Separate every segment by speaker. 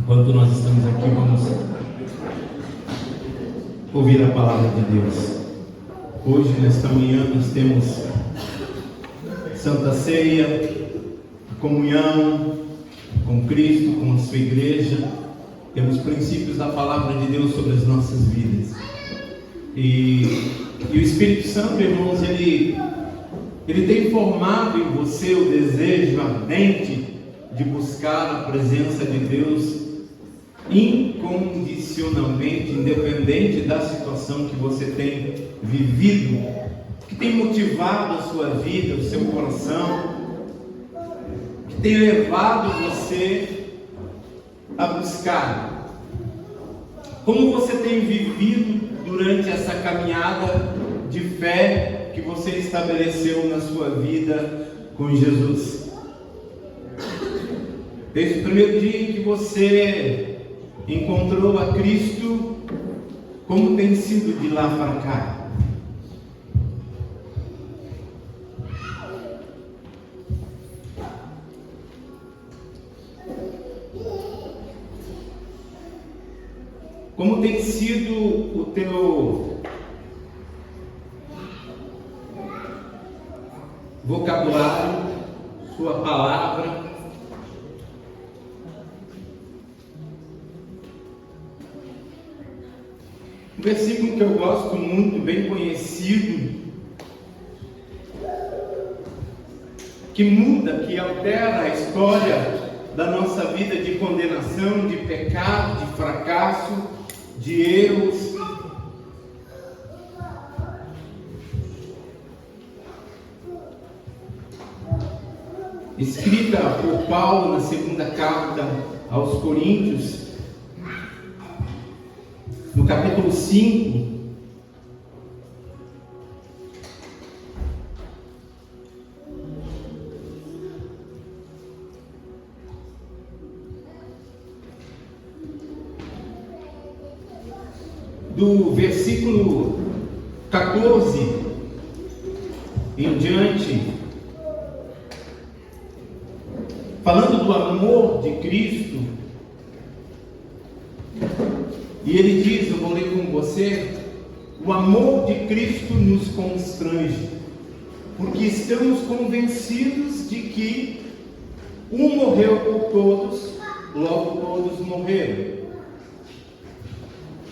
Speaker 1: Enquanto nós estamos aqui, vamos ouvir a palavra de Deus. Hoje, nesta manhã, nós temos Santa Ceia, a comunhão com Cristo, com a sua igreja. Temos princípios da palavra de Deus sobre as nossas vidas. E o Espírito Santo, irmãos, ele tem formado em você o desejo ardente de buscar a presença de Deus incondicionalmente, independente da situação que você tem vivido, que tem motivado a sua vida, o seu coração, que tem levado você a buscar. Como você tem vivido durante essa caminhada de fé que você estabeleceu na sua vida com Jesus? Desde o primeiro dia em que você encontrou a Cristo, como tem sido de lá para cá? Como tem sido o teu vocabulário, sua palavra? Um versículo que eu gosto muito, bem conhecido, que muda, que altera a história da nossa vida de condenação, de pecado, de fracasso, de erros. Escrita por Paulo na segunda carta aos Coríntios, no capítulo 5, do versículo 14 em diante, falando do amor de Cristo. E ele diz, eu vou ler com você: o amor de Cristo nos constrange, porque estamos convencidos de que um morreu por todos, logo todos morreram.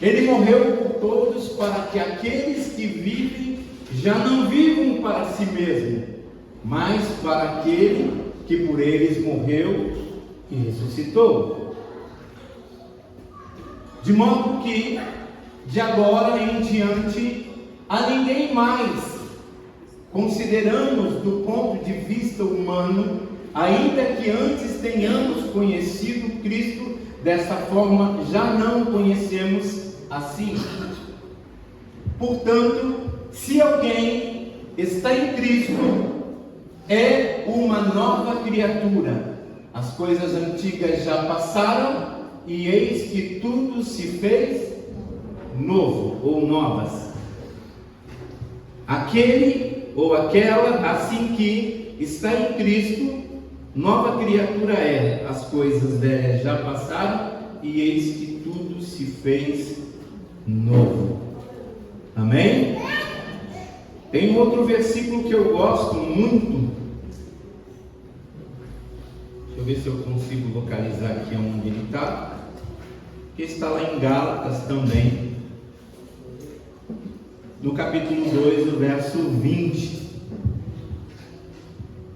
Speaker 1: Ele morreu por todos para que aqueles que vivem já não vivam para si mesmos, mas para aquele que por eles morreu e ressuscitou. De modo que, de agora em diante, a ninguém mais consideramos do ponto de vista humano, ainda que antes tenhamos conhecido Cristo, dessa forma já não o conhecemos assim. Portanto, se alguém está em Cristo, é uma nova criatura. As coisas antigas já passaram, e eis que tudo se fez novo ou novas. Aquele ou aquela, assim que está em Cristo, nova criatura é. As coisas velhas já passaram, e eis que tudo se fez novo. Amém? Tem um outro versículo que eu gosto muito. Deixa eu ver se eu consigo localizar aqui onde ele está. Que está lá em Gálatas também, no capítulo 2, o verso 20.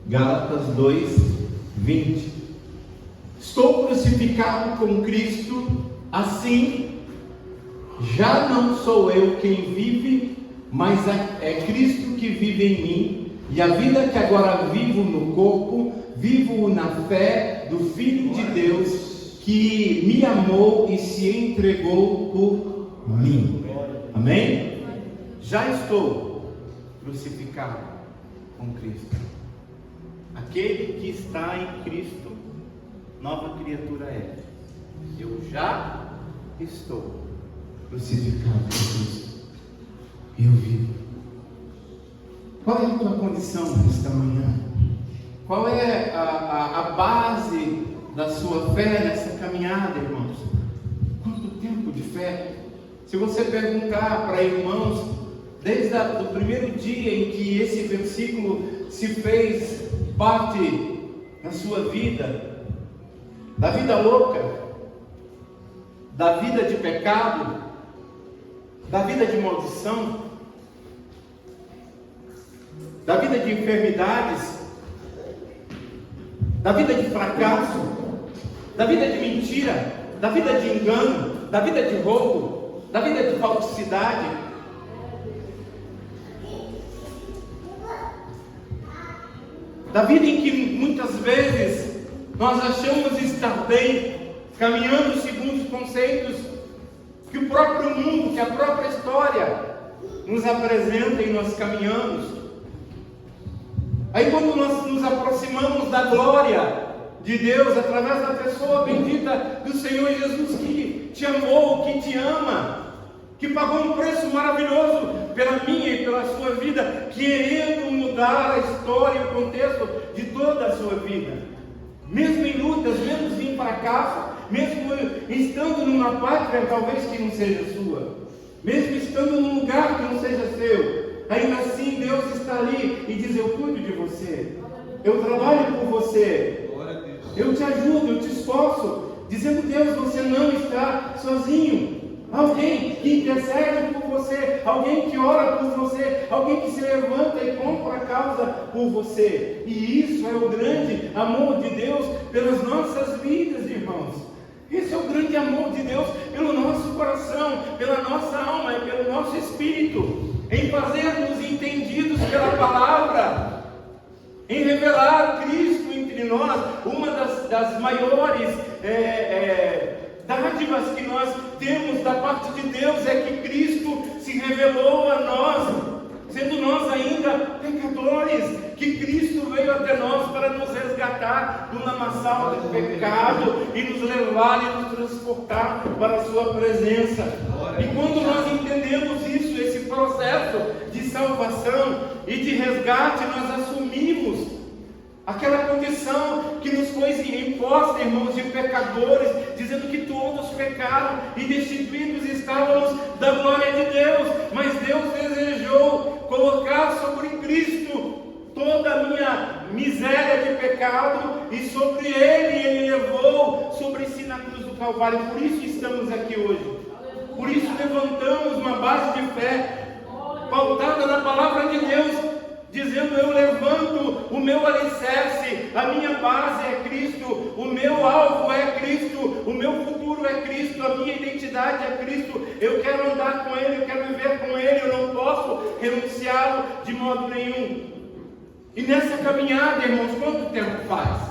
Speaker 1: Gálatas 2, 20. Estou crucificado com Cristo, assim, já não sou eu quem vive, mas é Cristo que vive em mim, e a vida que agora vivo no corpo, vivo na fé do Filho de Deus, que me amou e se entregou por mim. Amém? Já estou crucificado com Cristo. Aquele que está em Cristo, nova criatura é. Eu já estou crucificado com Cristo. Eu vivo. Qual é a tua condição nesta manhã? Qual é a base da sua fé nessa caminhada, irmão? fé. Se você perguntar para irmãos, desde o primeiro dia em que esse versículo se fez parte da sua vida, da vida louca, da vida de pecado, da vida de maldição, da vida de enfermidades, da vida de fracasso, da vida de mentira, da vida de engano, da vida de roubo, da vida de falsidade, da vida em que muitas vezes nós achamos estar bem, caminhando segundo os conceitos que o próprio mundo, que a própria história nos apresenta e nós caminhamos. Aí quando nós nos aproximamos da glória de Deus, através da pessoa bendita do Senhor Jesus, que te amou, que te ama, que pagou um preço maravilhoso pela minha e pela sua vida, querendo mudar a história e o contexto de toda a sua vida, mesmo em lutas, mesmo em fracasso, mesmo estando numa pátria talvez que não seja sua, mesmo estando num lugar que não seja seu, ainda assim Deus está ali e diz: eu cuido de você, eu trabalho por você, eu te ajudo, eu te esforço, dizendo: Deus, você não está sozinho. Alguém que intercede por você, alguém que ora por você, alguém que se levanta e compra a causa por você. E isso é o grande amor de Deus pelas nossas vidas, irmãos. Esse é o grande amor de Deus pelo nosso coração, pela nossa alma e pelo nosso espírito, em fazer-nos entendidos pela palavra, em revelar Cristo entre nós. Uma das maiores dádivas que nós temos da parte de Deus é que Cristo se revelou a nós, sendo nós ainda pecadores, que Cristo veio até nós para nos resgatar do lamaçal do pecado e nos levar e nos transportar para a sua presença. E quando nós entendemos isso, esse processo de salvação e de resgate, nós assumimos aquela condição que nos foi imposta, irmãos, de pecadores, dizendo que todos pecaram e destituídos estávamos da glória de Deus, mas Deus desejou colocar sobre Cristo toda a minha miséria de pecado, e sobre Ele levou sobre si na cruz do Calvário. Por isso estamos aqui hoje, por isso levantamos uma base de fé pautada na palavra de Deus, dizendo: eu levanto o meu alicerce, a minha base é Cristo, o meu alvo é Cristo, o meu futuro é Cristo, a minha identidade é Cristo, eu quero andar com Ele, eu quero viver com Ele, eu não posso renunciá-lo de modo nenhum. E nessa caminhada, irmãos, quanto tempo faz?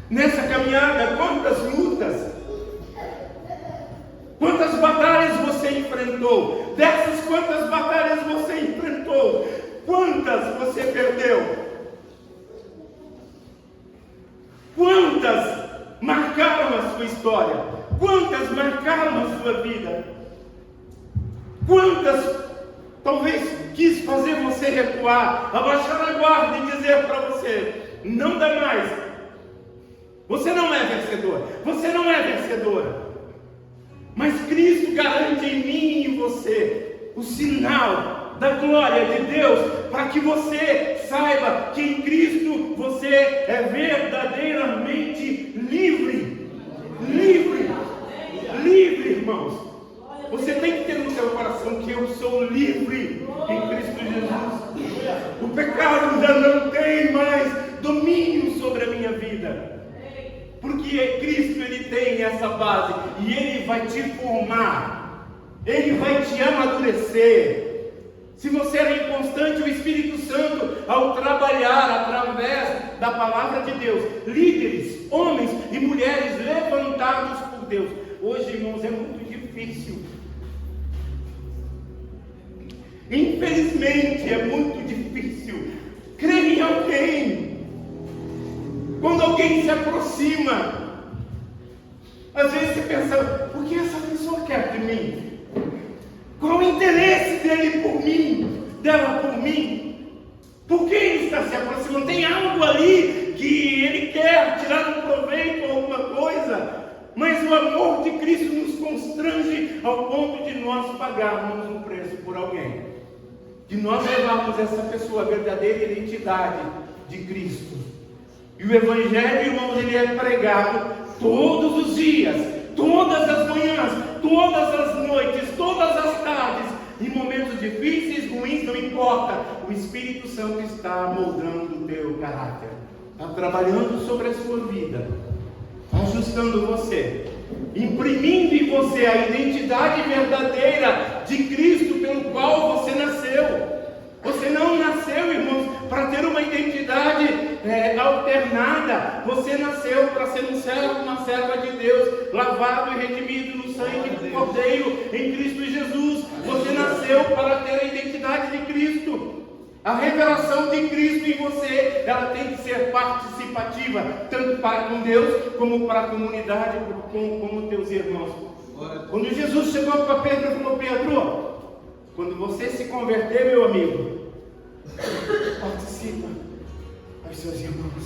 Speaker 1: Nessa caminhada, quantas lutas, quantas batalhas você enfrentou? Dessas, quantas batalhas você enfrentou? Quantas você perdeu? Quantas marcaram a sua história? Quantas marcaram a sua vida? Quantas talvez quis fazer você recuar, abaixar a guarda e dizer para você: não dá mais, você não é vencedor, você não é vencedora. Mas Cristo garante em mim e em você o sinal da glória de Deus, para que você saiba que em Cristo você é verdadeiramente livre. Livre, livre, irmãos. Você tem que ter no seu coração que eu sou livre em Cristo Jesus. O pecado já não tem mais domínio sobre a minha vida, porque Cristo, Ele tem essa base, e Ele vai te formar, Ele vai te amadurecer. Se você era inconstante, o Espírito Santo, ao trabalhar através da palavra de Deus, líderes, homens e mulheres levantados por Deus. Hoje, irmãos, é muito difícil. Infelizmente, é muito difícil crer em alguém. Quando alguém se aproxima, às vezes você pensa: o que essa pessoa quer de mim? Qual o interesse dele por mim, dela por mim? Por que ele está se aproximando? Tem algo ali que ele quer tirar um proveito ou alguma coisa, mas o amor de Cristo nos constrange ao ponto de nós pagarmos um preço por alguém, de nós levarmos essa pessoa à verdadeira identidade de Cristo. E o Evangelho, irmãos, ele é pregado todos os dias, todas as manhãs, todas as noites, todas as tardes, em momentos difíceis, ruins, não importa. O Espírito Santo está moldando o teu caráter, está trabalhando sobre a sua vida, ajustando você, imprimindo em você a identidade verdadeira de Cristo pelo qual você nasceu. Você não nasceu, irmãos, para ter uma identidade alternada. Você nasceu para ser um servo, uma serva de Deus, lavado e redimido no sangue do Cordeiro em Cristo Jesus. Você nasceu para ter a identidade de Cristo. A revelação de Cristo em você, ela tem que ser participativa, tanto para com Deus, como para a comunidade, como teus irmãos. Quando Jesus chegou para Pedro e falou: Pedro, quando você se converter, meu amigo, participa aos seus irmãos,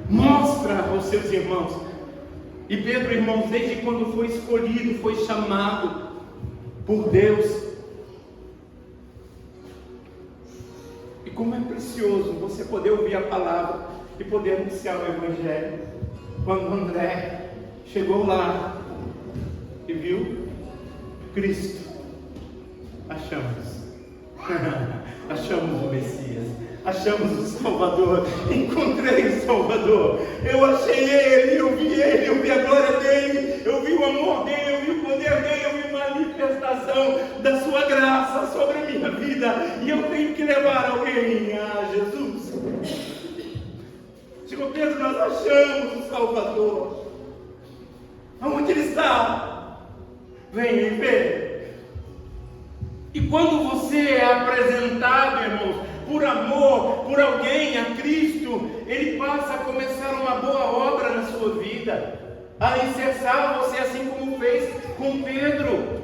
Speaker 1: mostra aos seus irmãos. E Pedro, irmãos, desde quando foi escolhido, foi chamado por Deus. E como é precioso você poder ouvir a palavra e poder anunciar o Evangelho. Quando André chegou lá e viu Cristo, achamos o Messias, achamos o Salvador, encontrei o Salvador, eu achei Ele, eu vi a glória dEle, eu vi o amor dEle, eu vi o poder dEle, eu vi a manifestação da sua graça sobre a minha vida, e eu tenho que levar alguém a Jesus. Chegou Pedro, nós achamos o Salvador. Aonde Ele está? Venha e vê. E quando você é apresentado, irmãos, por amor, por alguém, a Cristo, Ele passa a começar uma boa obra na sua vida, a alicerçar você, assim como fez com Pedro,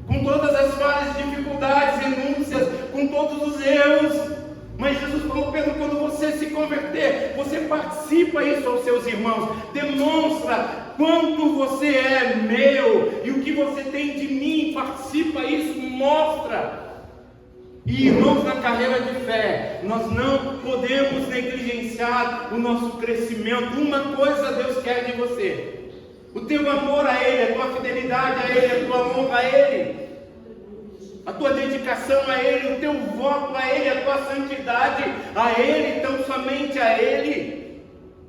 Speaker 1: com todas as falhas, dificuldades, renúncias, com todos os erros. Mas Jesus falou: Pedro, quando você se converter, você participa isso aos seus irmãos, demonstra quanto você é meu e o que você tem de mim, participa isso, mostra. E irmãos, na carreira de fé, nós não podemos negligenciar o nosso crescimento. Uma coisa Deus quer de você: o teu amor a Ele, a tua fidelidade a Ele, a tua honra a Ele, a tua dedicação a Ele, o teu voto a Ele, a tua santidade a Ele, tão somente a Ele.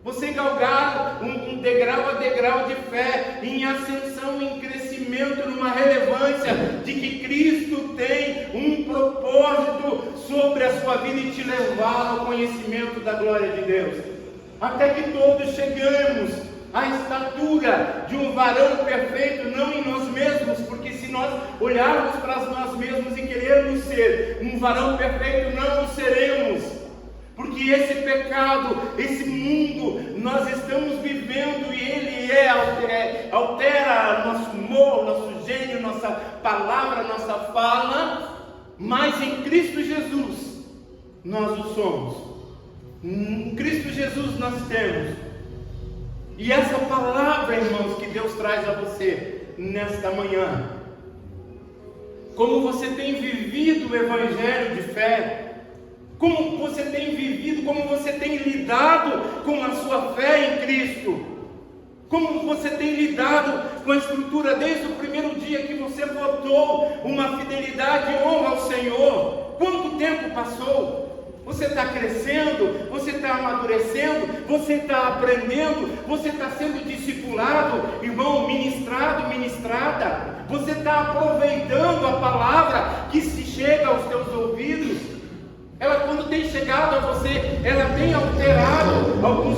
Speaker 1: Você galgar um degrau a degrau de fé, em ascensão, em crescimento, numa relevância de que Cristo tem um propósito sobre a sua vida e te levar ao conhecimento da glória de Deus, até que todos chegamos à estatura de um varão perfeito, não em nós mesmos, porque se nós olharmos para nós mesmos e querermos ser um varão perfeito, não o seremos. Porque esse pecado, esse mundo, nós estamos vivendo e ele altera nosso humor, nosso gênio, nossa palavra, nossa fala, mas em Cristo Jesus nós o somos. Em Cristo Jesus nós temos. E essa palavra, irmãos, que Deus traz a você nesta manhã, como você tem vivido o Evangelho de fé, como você tem vivido, como você tem lidado com a sua fé em Cristo, como você tem lidado com a estrutura desde o primeiro dia que você votou uma fidelidade e honra ao Senhor. Quanto tempo passou? Você está crescendo, você está amadurecendo, você está aprendendo, você está sendo discipulado, irmão, ministrado, ministrada. Você está aproveitando a palavra que se chega aos teus ouvidos. Ela, quando tem chegado a você, ela tem alterado alguns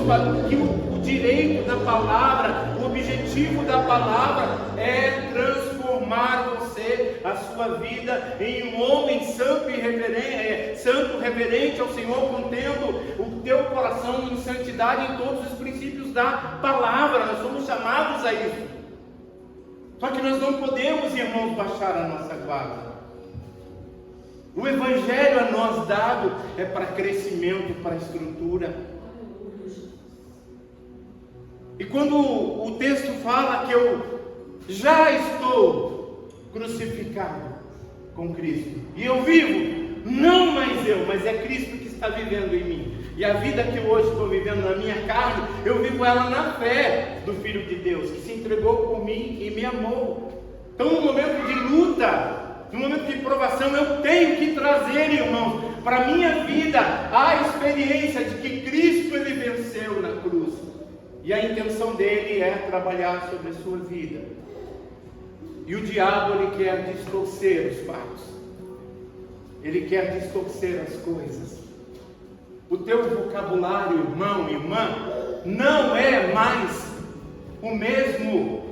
Speaker 1: que o direito da palavra, o objetivo da palavra é transformar você, a sua vida, em um homem santo e reverente ao Senhor, contendo o teu coração em santidade em todos os princípios da palavra. Nós somos chamados a isso. Só que nós não podemos, irmãos, baixar a nossa guarda. O Evangelho a nós dado é para crescimento, para estrutura. E quando o texto fala que eu já estou crucificado com Cristo. E eu vivo, não mais eu, mas é Cristo que está vivendo em mim. E a vida que eu hoje estou vivendo na minha carne, eu vivo ela na fé do Filho de Deus, que se entregou por mim e me amou. Então, no momento de luta, no momento de provação, eu tenho que trazer, irmãos, para a minha vida a experiência de que Cristo ele venceu na cruz. E a intenção dele é trabalhar sobre a sua vida. E o diabo ele quer distorcer os fatos. Ele quer distorcer as coisas. O teu vocabulário, irmão, irmã, não é mais o mesmo.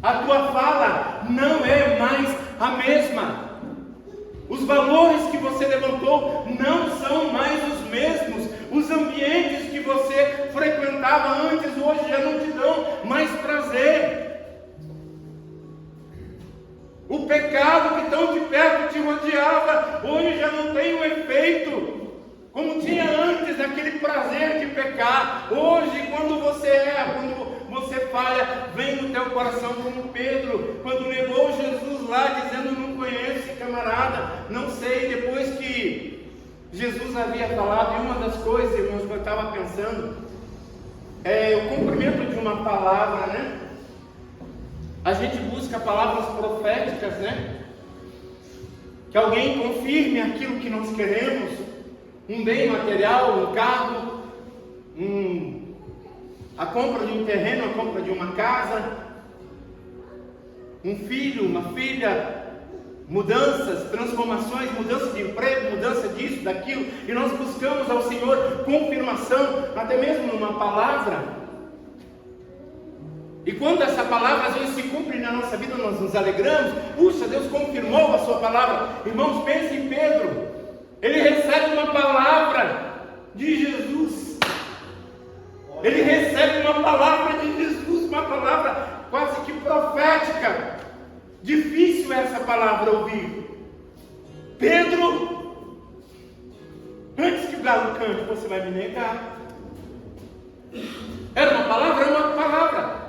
Speaker 1: A tua fala não é mais a mesma. Os valores que você levantou não são mais os mesmos. Os ambientes que você frequentava antes, hoje já não te dão mais prazer. O pecado que tão de perto te rodeava, hoje já não tem o efeito como tinha antes, daquele prazer de pecar. Hoje, quando você erra, quando você falha, vem no teu coração como Pedro, quando negou Jesus lá, dizendo: não conheço esse camarada, não sei. Depois que Jesus havia falado, e uma das coisas, irmãos, que eu estava pensando, é o cumprimento de uma palavra, né? A gente busca palavras proféticas, né? Que alguém confirme aquilo que nós queremos. Um bem material, um carro, a compra de um terreno, a compra de uma casa, um filho, uma filha, mudanças, transformações, mudança de emprego, mudança disso, daquilo, e nós buscamos ao Senhor confirmação, até mesmo numa palavra. E quando essa palavra às vezes se cumpre na nossa vida, nós nos alegramos. Puxa, Deus confirmou a sua palavra. Irmãos, pense em Pedro. Ele recebe uma palavra de Jesus. Ele recebe uma palavra de Jesus, uma palavra quase que profética. Difícil essa palavra ouvir. Pedro, antes que o galo cante, você vai me negar. Era uma palavra? Era uma palavra.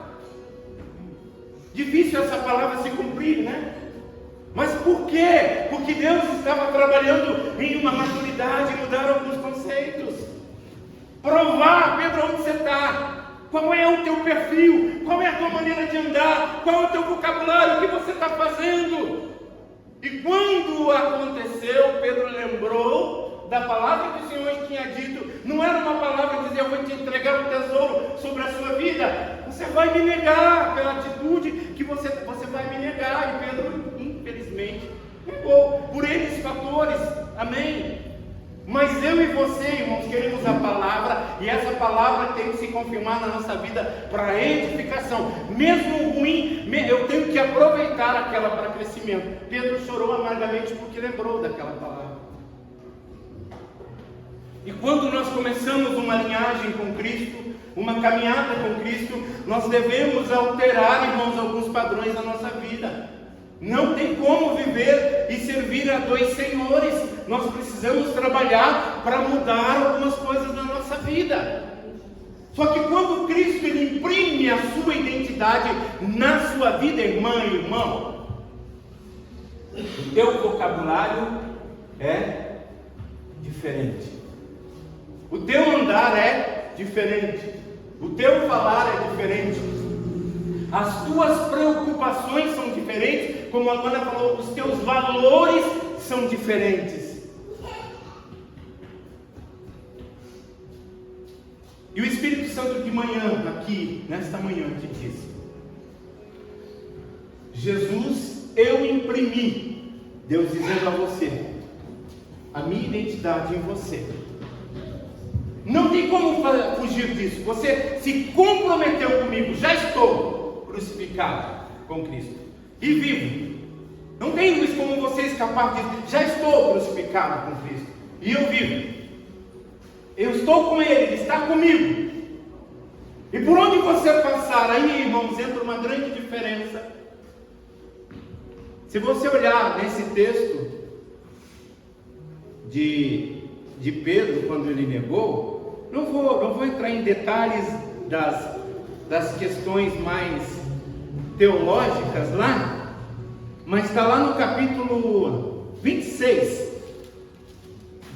Speaker 1: Difícil essa palavra se cumprir, né? Mas por quê? Porque Deus estava trabalhando em uma maturidade, mudar alguns conceitos. Provar, Pedro, onde você está? Qual é o teu perfil? Qual é a tua maneira de andar? Qual é o teu vocabulário? O que você está fazendo? E quando aconteceu, Pedro lembrou da palavra que o Senhor tinha dito. Não era uma palavra que dizia: eu vou te entregar um tesouro sobre a sua vida. Você vai me negar pela atitude que você vai me negar. E Pedro, infelizmente, negou por esses fatores. Amém? Mas eu e você, irmãos, queremos a palavra, e essa palavra tem que se confirmar na nossa vida para edificação. Mesmo ruim, eu tenho que aproveitar aquela para crescimento. Pedro chorou amargamente porque lembrou daquela palavra. E quando nós começamos uma linhagem com Cristo, uma caminhada com Cristo, nós devemos alterar, irmãos, alguns padrões da nossa vida. Não tem como viver e servir a dois senhores. Nós precisamos trabalhar para mudar algumas coisas na nossa vida. Só que quando Cristo ele imprime a sua identidade na sua vida, irmã e irmão, o teu vocabulário é diferente. O teu andar é diferente. O teu falar é diferente. As tuas preocupações são diferentes. Como a Ana falou, os teus valores são diferentes. E o Espírito Santo de manhã, aqui, nesta manhã, te diz: Jesus, eu imprimi, Deus dizendo a você, a minha identidade em você. Não tem como fugir disso. Você se comprometeu comigo. Já estou crucificado com Cristo e vivo. Não tem, Luiz, como você escapar disso. Já estou crucificado com Cristo e eu vivo. Eu estou com Ele, Ele está comigo. E por onde você passar, aí, irmãos, entra uma grande diferença. Se você olhar nesse texto de Pedro, quando ele negou, não vou entrar em detalhes das questões mais teológicas lá, mas está lá no capítulo 26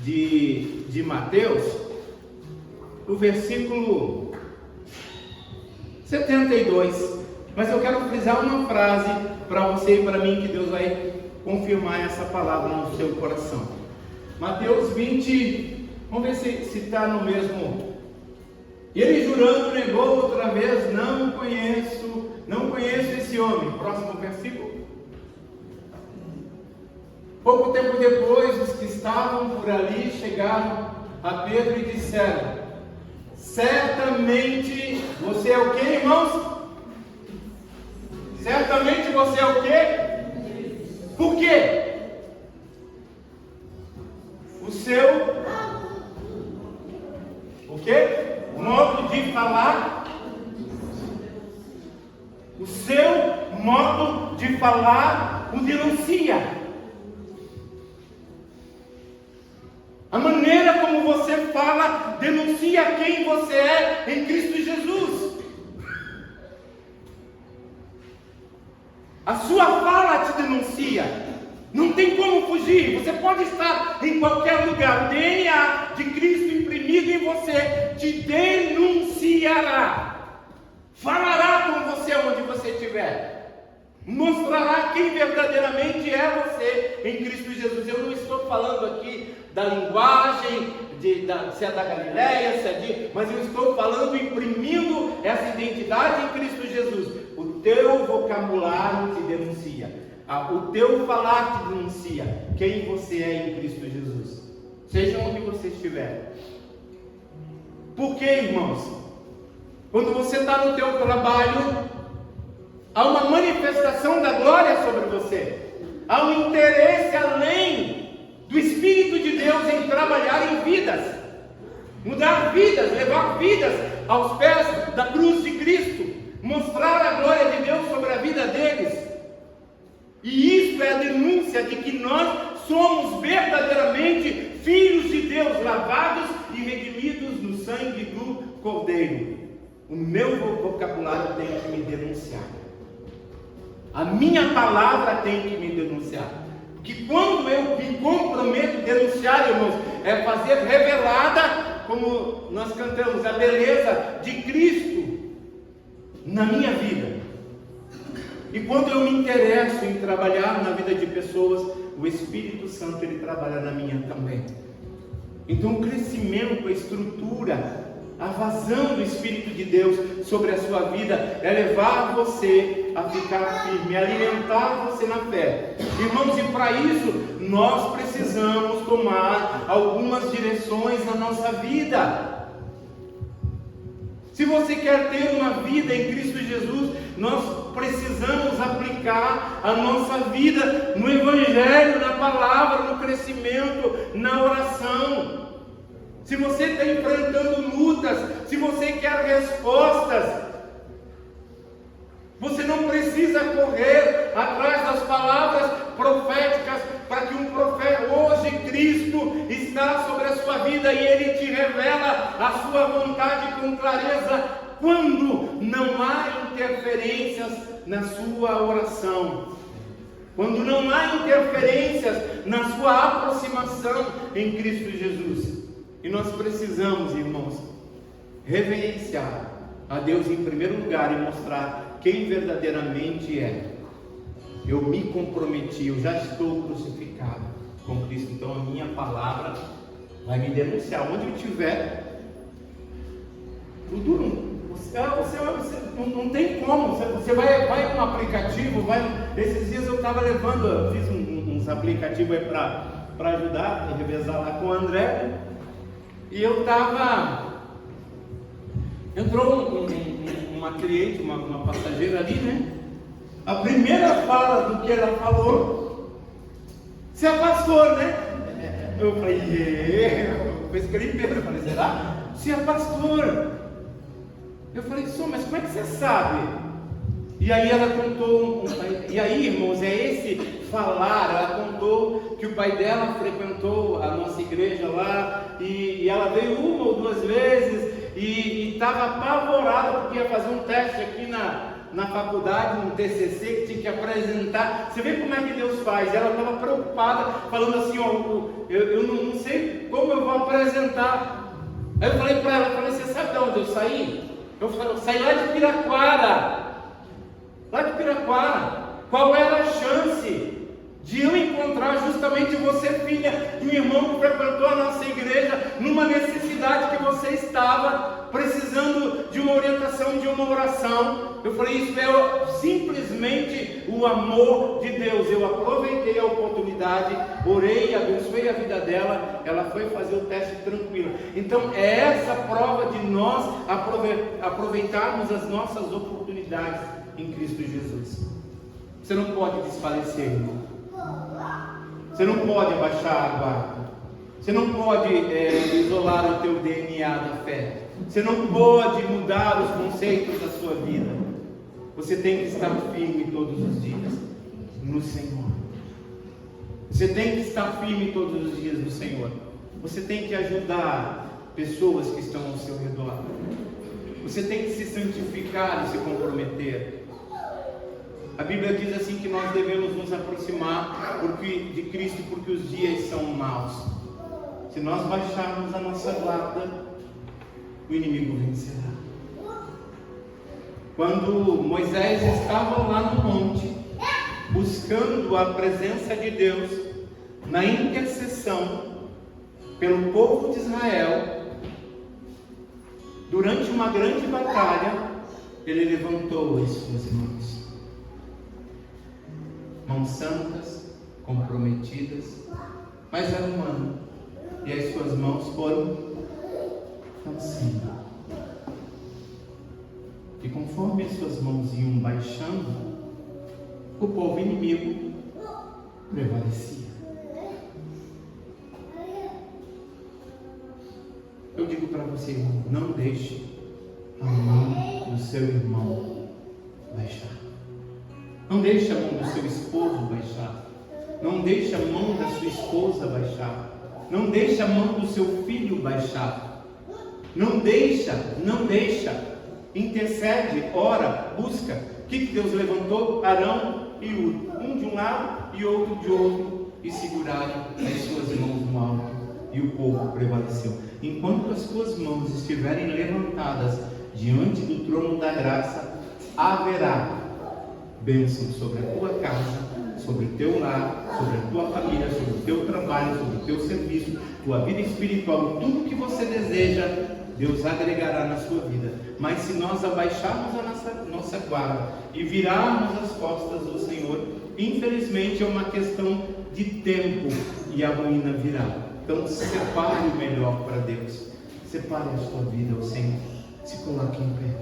Speaker 1: de Mateus, o versículo 72. Mas eu quero frisar uma frase para você e para mim, que Deus vai confirmar essa palavra no seu coração. Mateus 20, vamos ver se está no mesmo. E ele, jurando, negou outra vez: não conheço esse homem. Próximo versículo. Pouco tempo depois, os que estavam por ali chegaram a Pedro e disseram: certamente você é o quê, irmãos? Certamente você é o quê? Por quê? O seu o quê? Modo de falar. O seu modo de falar o denuncia. A maneira como você fala denuncia quem você é em Cristo Jesus. A sua fala te denuncia. Não tem como fugir. Você pode estar em qualquer lugar. O DNA de Cristo imprimido em você te denunciará. Falará com você onde você estiver. Mostrará quem verdadeiramente é você em Cristo Jesus. Eu não estou falando aqui da linguagem, se é da Galileia, se é mas eu estou falando, imprimindo essa identidade em Cristo Jesus. O teu vocabulário te denuncia. O teu falar te denuncia quem você é em Cristo Jesus. Seja onde você estiver. Por que, irmãos? Quando você está no teu trabalho, há uma manifestação da glória sobre você. Há um interesse além do Espírito de Deus em trabalhar em vidas, mudar vidas, levar vidas aos pés da cruz de Cristo, mostrar a glória de Deus sobre a vida deles. E isso é a denúncia de que nós somos verdadeiramente filhos de Deus, lavados e redimidos no sangue do Cordeiro. O meu vocabulário tem que me denunciar. A minha palavra tem que me denunciar. Que quando eu me comprometo a denunciar, irmãos, é fazer revelada, como nós cantamos, a beleza de Cristo na minha vida. E quando eu me interesso em trabalhar na vida de pessoas, o Espírito Santo, ele trabalha na minha também. Então o crescimento, a estrutura, a vazão do Espírito de Deus sobre a sua vida é levar você a ficar firme, alimentar você na fé. Irmãos, e para isso nós precisamos tomar algumas direções na nossa vida. Se você quer ter uma vida em Cristo Jesus, nós precisamos aplicar a nossa vida no Evangelho, na palavra, no crescimento, na oração. Se você está enfrentando lutas, se você quer respostas, você não precisa correr atrás das palavras proféticas para que um profeta, hoje Cristo está sobre a sua vida e Ele te revela a sua vontade com clareza, quando não há interferências na sua oração, quando não há interferências na sua aproximação em Cristo Jesus. E nós precisamos, irmãos, reverenciar a Deus em primeiro lugar e mostrar quem verdadeiramente é. Eu me comprometi, eu já estou crucificado com Cristo, então a minha palavra vai me denunciar. Onde eu estiver, você não tem como, você vai no aplicativo, esses dias eu estava levando, eu fiz uns aplicativos aí para ajudar, para revezar lá com o André, e eu estava, entrou uma cliente, uma passageira ali, né? A primeira fala do que ela falou, você é pastor, né? Eu falei, eu escrevi Pedro, eu falei, será? Você é pastor. Eu falei, mas como é que você sabe? E aí ela contou, e aí, irmãos, é esse falar, ela contou que o pai dela frequentou a nossa igreja lá, e ela veio uma ou duas vezes, e estava apavorada porque ia fazer um teste aqui na faculdade, no TCC, que tinha que apresentar. Você vê como é que Deus faz. Ela estava preocupada, falando assim, eu não sei como eu vou apresentar. Aí eu falei para ela, você sabe de onde eu saí? Eu saí lá de Piraquara. Lá de Piraquara. Qual era a chance de eu encontrar justamente você, filha de um irmão que frequentou a nossa igreja, numa necessidade que você estava precisando de uma orientação, de uma oração? Eu falei, isso é simplesmente o amor de Deus. Eu aproveitei a oportunidade, orei, abençoei a vida dela, ela foi fazer o teste tranquila. Então é essa prova de nós aproveitarmos as nossas oportunidades em Cristo Jesus. Você não pode desfalecer, irmão. Você não pode abaixar a guarda. Você não pode isolar o teu DNA da fé. Você não pode mudar os conceitos da sua vida. Você tem que estar firme todos os dias no Senhor. Você tem que estar firme todos os dias no Senhor. Você tem que ajudar pessoas que estão ao seu redor. Você tem que se santificar e se comprometer. A Bíblia diz assim que nós devemos nos aproximar de Cristo porque os dias são maus. Se nós baixarmos a nossa guarda, o inimigo vencerá. Quando Moisés estava lá no monte, buscando a presença de Deus, na intercessão pelo povo de Israel, durante uma grande batalha, ele levantou as suas mãos. Mãos santas, comprometidas, mas era humano, e as suas mãos foram assim. E conforme as suas mãos iam baixando, o povo inimigo prevalecia. Eu digo para você, irmão, não deixe a mão do seu irmão baixar. Não deixe a mão do seu esposo baixar. Não deixe a mão da sua esposa baixar. Não deixe a mão do seu filho baixar. Não deixa. Intercede, ora, busca. O que Deus levantou? Arão e Ur, um de um lado e outro de outro, e seguraram as suas mãos no alto, e o povo prevaleceu. Enquanto as suas mãos estiverem levantadas diante do trono da graça, haverá bênção sobre a tua casa, sobre o teu lar, sobre a tua família, sobre o teu trabalho, sobre o teu serviço, tua vida espiritual, tudo que você deseja, Deus agregará na sua vida. Mas se nós abaixarmos a nossa guarda e virarmos as costas do Senhor, infelizmente é uma questão de tempo e a ruína virá. Então separe o melhor para Deus. Separe a sua vida ao Senhor. Se coloque em pé.